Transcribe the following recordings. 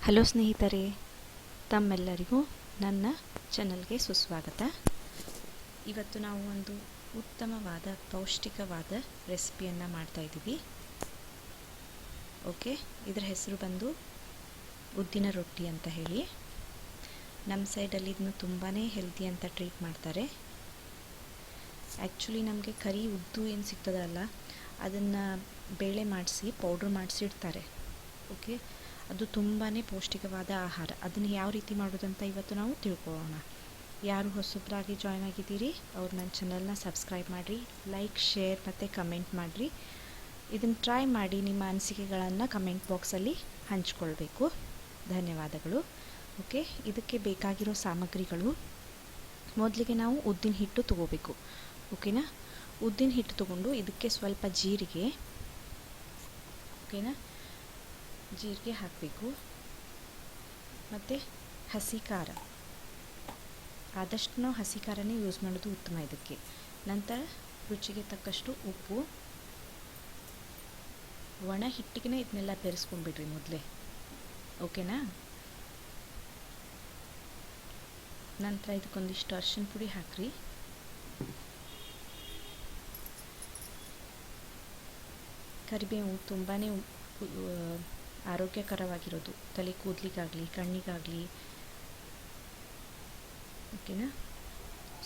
Hello ಸ್ನೇಹಿತರೆ, ತಮ್ಮೆಲ್ಲರಿಗೂ ನನ್ನ ಚಾನಲ್ಗೆ ಸುಸ್ವಾಗತ. ಇವತ್ತು ನಾವು ಒಂದು ಉತ್ತಮವಾದ ಪೌಷ್ಟಿಕವಾದ ರೆಸಿಪಿಯನ್ನು ಮಾಡ್ತಾಯಿದ್ದೀವಿ. ಓಕೆ, ಇದರ ಹೆಸರು ಬಂದು ಉದ್ದಿನ ರೊಟ್ಟಿ ಅಂತ ಹೇಳಿ. ನಮ್ಮ ಸೈಡಲ್ಲಿ ಇದನ್ನು ತುಂಬಾ ಹೆಲ್ದಿ ಅಂತ ಟ್ರೀಟ್ ಮಾಡ್ತಾರೆ. ಆ್ಯಕ್ಚುಲಿ ನಮಗೆ ಕರಿ ಉದ್ದು ಏನು ಸಿಗ್ತದಲ್ಲ, ಅದನ್ನು ಬೇಳೆ ಮಾಡಿಸಿ ಪೌಡ್ರ್ ಮಾಡಿಸಿ ಇಡ್ತಾರೆ. ಓಕೆ, ಅದು ತುಂಬಾ ಪೌಷ್ಟಿಕವಾದ ಆಹಾರ. ಅದನ್ನು ಯಾವ ರೀತಿ ಮಾಡೋದಂತ ಇವತ್ತು ನಾವು ತಿಳ್ಕೊಳ್ಳೋಣ. ಯಾರು ಹೊಸಬ್ರಾಗಿ ಜಾಯ್ನ್ ಆಗಿದ್ದೀರಿ ಅವ್ರು ನನ್ನ ಚಾನಲ್ನ ಸಬ್ಸ್ಕ್ರೈಬ್ ಮಾಡಿರಿ, ಲೈಕ್, ಶೇರ್ ಮತ್ತು ಕಮೆಂಟ್ ಮಾಡಿರಿ. ಇದನ್ನು ಟ್ರೈ ಮಾಡಿ ನಿಮ್ಮ ಅನಿಸಿಕೆಗಳನ್ನು ಕಮೆಂಟ್ ಬಾಕ್ಸಲ್ಲಿ ಹಂಚ್ಕೊಳ್ಬೇಕು. ಧನ್ಯವಾದಗಳು. ಓಕೆ, ಇದಕ್ಕೆ ಬೇಕಾಗಿರೋ ಸಾಮಗ್ರಿಗಳು, ಮೊದಲಿಗೆ ನಾವು ಉದ್ದಿನ ಹಿಟ್ಟು ತೊಗೋಬೇಕು. ಓಕೆನಾ, ಉದ್ದಿನ ಹಿಟ್ಟು ತೊಗೊಂಡು ಇದಕ್ಕೆ ಸ್ವಲ್ಪ ಜೀರಿಗೆ, ಓಕೆನಾ, ಜೀರಿಗೆ ಹಾಕಬೇಕು. ಮತ್ತು ಹಸಿ ಖಾರ, ಆದಷ್ಟು ನಾವು ಹಸಿ ಖಾರನೇ ಯೂಸ್ ಮಾಡೋದು ಉತ್ತಮ ಇದಕ್ಕೆ. ನಂತರ ರುಚಿಗೆ ತಕ್ಕಷ್ಟು ಉಪ್ಪು. ಒಣ ಹಿಟ್ಟಿಗೆ ಇದನ್ನೆಲ್ಲ ಬೆರೆಸ್ಕೊಂಡ್ಬಿಡ್ರಿ ಮೊದಲೇ, ಓಕೆನಾ. ನಂತರ ಇದಕ್ಕೊಂದಿಷ್ಟು ಅರಿಶಿನ ಪುಡಿ ಹಾಕ್ರಿ. ಕರಿಬೇವು ತುಂಬಾ ಆರೋಗ್ಯಕರವಾಗಿರೋದು, ತಲೆ ಕೂದಲಿಗಾಗಲಿ ಕಣ್ಣಿಗಾಗಲಿ. ಓಕೆನಾ.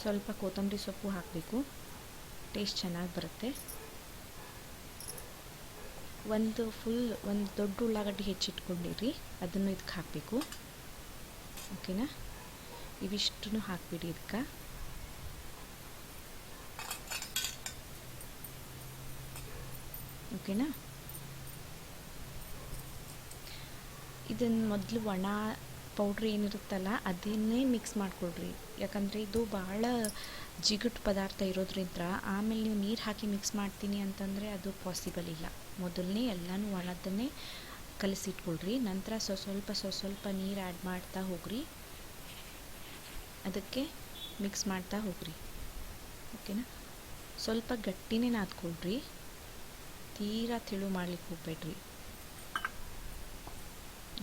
ಸ್ವಲ್ಪ ಕೊತ್ತಂಬರಿ ಸೊಪ್ಪು ಹಾಕಬೇಕು, ಟೇಸ್ಟ್ ಚೆನ್ನಾಗಿ ಬರುತ್ತೆ. ಒಂದು ದೊಡ್ಡ ಉಳ್ಳಾಗಡ್ಡಿ ಹೆಚ್ಚಿಟ್ಕೊಂಡಿರಿ, ಅದನ್ನು ಇದಕ್ಕೆ ಹಾಕಬೇಕು. ಓಕೆನಾ, ಇವಿಷ್ಟನ್ನು ಹಾಕಿಬಿಡಿ ಇದಕ್ಕೆ. ಓಕೆನಾ, ಇದನ್ನು ಮೊದಲು ಒಣ ಪೌಡ್ರ್ ಏನಿರುತ್ತಲ್ಲ ಅದನ್ನೇ ಮಿಕ್ಸ್ ಮಾಡಿಕೊಡ್ರಿ. ಯಾಕಂದರೆ ಇದು ಭಾಳ ಜಿಗುಟು ಪದಾರ್ಥ ಇರೋದ್ರಿಂದ ಆಮೇಲೆ ನೀವು ನೀರು ಹಾಕಿ ಮಿಕ್ಸ್ ಮಾಡ್ತೀನಿ ಅಂತಂದರೆ ಅದು ಪಾಸಿಬಲ್ ಇಲ್ಲ. ಮೊದಲನೇ ಎಲ್ಲನೂ ಒಣದನ್ನೇ ಕಲಸಿಟ್ಕೊಳ್ರಿ. ನಂತರ ಸ್ವಲ್ಪ ನೀರು ಆ್ಯಡ್ ಮಾಡ್ತಾ ಹೋಗ್ರಿ, ಅದಕ್ಕೆ ಮಿಕ್ಸ್ ಮಾಡ್ತಾ ಹೋಗ್ರಿ. ಓಕೆನಾ, ಸ್ವಲ್ಪ ಗಟ್ಟಿನೇ ನಾದ್ಕೊಳ್ರಿ, ತೀರಾ ತೆಳು ಮಾಡ್ಲಿಕ್ಕೆ ಹೋಗ್ಬೇಡ್ರಿ,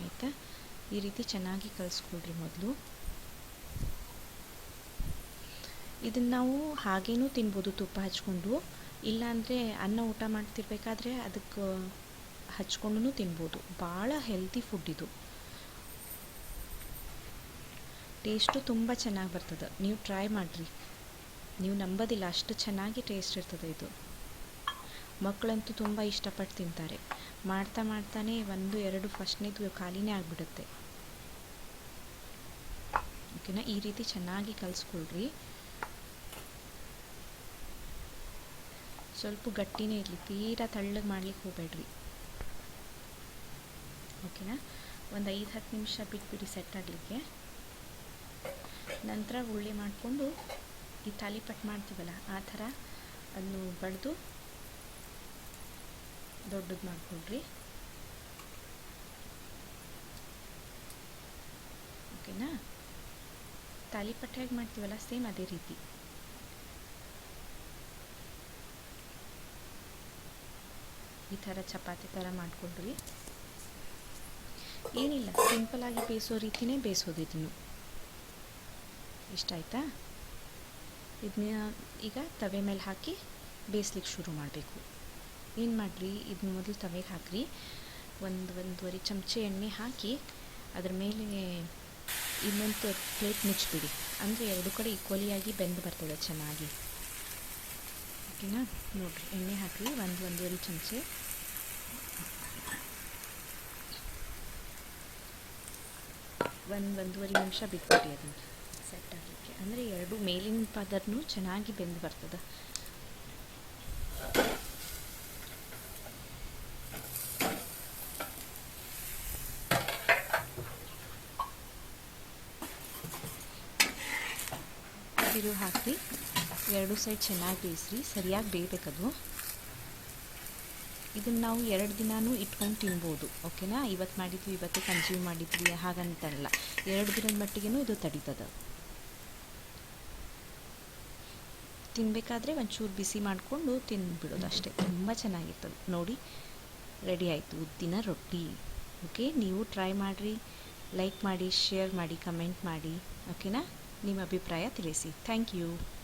ಆಯಿತಾ. ಈ ರೀತಿ ಚೆನ್ನಾಗಿ ಕಲಿಸ್ಕೊಳ್ರಿ ಮೊದಲು. ಇದನ್ನು ನಾವು ಹಾಗೇನೂ ತಿನ್ಬೋದು ತುಪ್ಪ ಹಚ್ಕೊಂಡು, ಇಲ್ಲಾಂದರೆ ಅನ್ನ ಊಟ ಮಾಡ್ತಿರ್ಬೇಕಾದ್ರೆ ಅದಕ್ಕೆ ಹಚ್ಕೊಂಡು ತಿನ್ಬೋದು. ಭಾಳ ಹೆಲ್ತಿ ಫುಡ್ ಇದು, ಟೇಸ್ಟು ತುಂಬ ಚೆನ್ನಾಗಿ ಬರ್ತದೆ. ನೀವು ಟ್ರೈ ಮಾಡಿರಿ, ನೀವು ನಂಬೋದಿಲ್ಲ ಅಷ್ಟು ಚೆನ್ನಾಗಿ ಟೇಸ್ಟ್ ಇರ್ತದೆ ಇದು. ಮಕ್ಕಳಂತೂ ತುಂಬ ಇಷ್ಟಪಟ್ಟು ತಿಂತಾರೆ. ಮಾಡ್ತಾನೆ 1-2 ಫಸ್ಟ್ನೇದು ಖಾಲಿನೇ ಆಗಿಬಿಡುತ್ತೆ. ಓಕೆನಾ, ಈ ರೀತಿ ಚೆನ್ನಾಗಿ ಕಲಿಸ್ಕೊಳ್ರಿ. ಸ್ವಲ್ಪ ಗಟ್ಟಿನೇ ಇರಲಿ, ತೀರಾ ತಳ್ಳಗೆ ಮಾಡ್ಲಿಕ್ಕೆ ಹೋಗಬೇಡ್ರಿ. ಓಕೆನಾ, ಒಂದು 5-10 ನಿಮಿಷ ಬಿಟ್ಬಿಡಿ ಸೆಟ್ ಆಗಲಿಕ್ಕೆ. ನಂತರ ಉಳ್ಳಿ ಮಾಡಿಕೊಂಡು ಈ ತಾಲಿಪಟ್ಟು ಮಾಡ್ತೀವಲ್ಲ ಆ ಥರ ಅದನ್ನು ಬಡಿದು ದೊಡ್ಡದು ಮಾಡಿಕೊಡ್ರಿ. ಓಕೆನಾ, ತಾಲಿಪಟ್ಟು ಹೇಗೆ ಮಾಡ್ತೀವಲ್ಲ ಸೇಮ್ ಅದೇ ರೀತಿ. ಈ ಥರ ಚಪಾತಿ ಥರ ಮಾಡಿಕೊಡ್ರಿ. ಏನಿಲ್ಲ, ಸಿಂಪಲಾಗಿ ಬೇಯಿಸೋ ರೀತಿಯೇ ಬೇಯಿಸೋದು ಇದನ್ನು. ಇಷ್ಟ ಆಯಿತಾ? ಇದನ್ನ ಈಗ ತವೆ ಮೇಲೆ ಹಾಕಿ ಬೇಯಿಸ್ಲಿಕ್ಕೆ ಶುರು ಮಾಡಬೇಕು. ಏನು ಮಾಡಿರಿ, ಇದನ್ನ ಮೊದಲು ತವೆಗೆ ಹಾಕಿರಿ. ಒಂದೂವರೆ ಚಮಚ ಎಣ್ಣೆ ಹಾಕಿ ಅದ್ರ ಮೇಲೆ ಇನ್ನೊಂದು ಪ್ಲೇಟ್ ಮುಚ್ಚಿಬಿಡಿ. ಅಂದರೆ ಎರಡು ಕಡೆ ಈಕ್ವಲಿಯಾಗಿ ಬೆಂದು ಬರ್ತದೆ ಚೆನ್ನಾಗಿ. ಓಕೆನಾ, ನೋಡಿರಿ, ಎಣ್ಣೆ ಹಾಕಿರಿ ಒಂದೂವರೆ ಚಮಚ. ಒಂದೂವರೆ ನಿಮಿಷ ಬಿಟ್ಬಿಡಿ ಅದನ್ನು ಸೆಟ್ ಆಗಲಿಕ್ಕೆ. ಅಂದರೆ ಎರಡು ಮೇಲಿನ ಪದರನೂ ಚೆನ್ನಾಗಿ ಬೆಂದು ಬರ್ತದೆ. ಇದು ಹಾಕಿ ಎರಡು ಸೈಡ್ ಚೆನ್ನಾಗಿ ಬೇಯಿಸ್ರಿ, ಸರಿಯಾಗಿ ಬೇಯಬೇಕದು. ಇದನ್ನು ನಾವು 2 ದಿನವೂ ಇಟ್ಕೊಂಡು ತಿನ್ಬೋದು. ಓಕೆನಾ, ಇವತ್ತು ಮಾಡಿದ್ವಿ ಇವತ್ತು ಕನ್ಸ್ಯೂಮ್ ಮಾಡಿದ್ವಿ ಹಾಗಂತಲ್ಲ, 2 ದಿನದ ಮಟ್ಟಿಗೆ ಇದು ತಡೀತದೆ. ತಿನ್ನಬೇಕಾದ್ರೆ ಒಂಚೂರು ಬಿಸಿ ಮಾಡಿಕೊಂಡು ತಿಂದುಬಿಡೋದು ಅಷ್ಟೇ, ತುಂಬ ಚೆನ್ನಾಗಿರ್ತದೆ. ನೋಡಿ, ರೆಡಿ ಆಯಿತು ಉದ್ದಿನ ರೊಟ್ಟಿ. ಓಕೆ, ನೀವು ಟ್ರೈ ಮಾಡಿರಿ, ಲೈಕ್ ಮಾಡಿ, ಶೇರ್ ಮಾಡಿ, ಕಮೆಂಟ್ ಮಾಡಿ. ಓಕೆನಾ? ನಿಮ್ಮ ಅಭಿಪ್ರಾಯ ತಿಳಿಸಿ. Thank you.